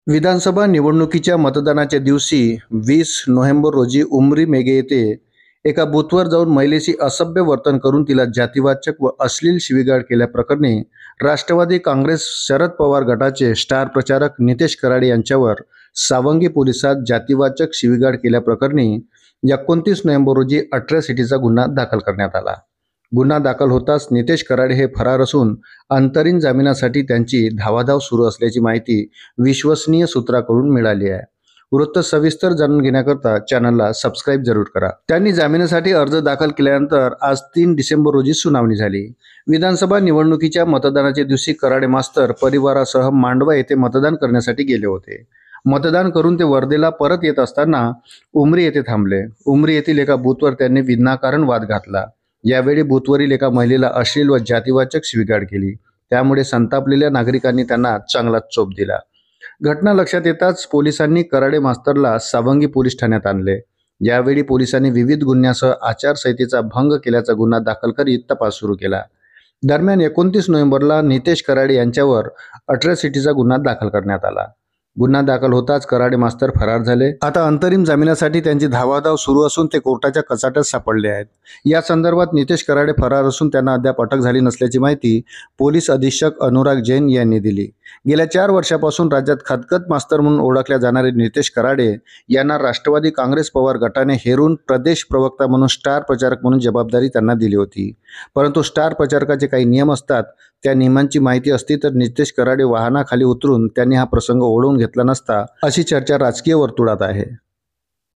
विधानसभा निवडणुकीच्या मतदानाच्या दिवशी 20 नोव्हेंबर रोजी उमरी मेघे येथे एका बूथवर जाऊन महिलेशी असभ्य वर्तन करून तिला जातीवाचक व अश्लील शिवीगाळ केल्याप्रकरणी राष्ट्रवादी काँग्रेस शरद पवार गटाचे स्टार प्रचारक नितेश कराड यांच्यावर सावंगी पोलिसात जातीवाचक शिवीगाळ केल्याप्रकरणी 29 नोव्हेंबर रोजी अॅट्रॉसिटीचा गुन्हा दाखल करण्यात आला। गुन्हा दाखल होताच नितेश कराड हे फरार असून अंतरिम जामिनासाठी त्यांची धावाधाव सुरू असल्याची माहिती विश्वसनीय सूत्राकडून मिळाली आहे। वृत्त सविस्तर जाणून घेण्याकरता चॅनलला सबस्क्राइब जरूर करा। त्यांनी जामिनासाठी अर्ज दाखल केल्यानंतर आज 3 डिसेंबर रोजी सुनावणी झाली। विधानसभा निवडणुकीच्या मतदानाच्या दिवशी कराडे मास्तर परिवारासह मांडवा येथे मतदान करण्यासाठी गेले होते। मतदान करून ते वर्धेला परत येत असताना उमरी येथे थांबले। उमरी येथील एका बूथवर त्यांनी विनाकारण वाद घातला। यावेळी बूथवरील एका महिलेला अश्लील व जातीवाचक शिवीगाळ केली। त्यामुळे संतापलेल्या नागरिकांनी त्यांना चांगलाच चोप दिला। घटना लक्षात येताच पोलिसांनी कराडे मास्तरला सावंगी पोलीस ठाण्यात आणले। यावेळी पोलिसांनी विविध गुन्ह्यासह आचारसंहितेचा भंग केल्याचा गुन्हा दाखल करीत तपास सुरू केला। दरम्यान 29 नोव्हेंबरला नितेश कराडे यांच्यावर अॅट्रॉसिटीचा गुन्हा दाखल करण्यात आला। गुन्हा दाखल होताच कराडे मास्तर फरार झाले। आता अंतरिम जामिनासाठी त्यांची धावाधाव सुरू असून ते कोर्टाच्या कचाट्यात सापडले आहेत। या संदर्भात नितेश कराडे फरार असून त्यांना अद्याप अटक झाली नसल्याची माहिती पोलीस अधीक्षक अनुराग जैन यांनी दिली। गेल्या 4 वर्षापासून राज्यात खतखत मास्तर म्हणून ओळखल्या जाणारे नितेश कराडे यांना राष्ट्रवादी काँग्रेस पवार गटाने हेरून प्रदेश प्रवक्ता म्हणून स्टार प्रचारक म्हणून जबाबदारी त्यांना दिली होती। परंतु स्टार प्रचारकाचे काही नियम असतात, त्या नियमांची माहिती असती तर नितेश कराडे वाहनाखाली उतरून त्यांनी हा प्रसंग ओढवून घेतला नसता, अशी चर्चा राजकीय वर्तुळात आहे।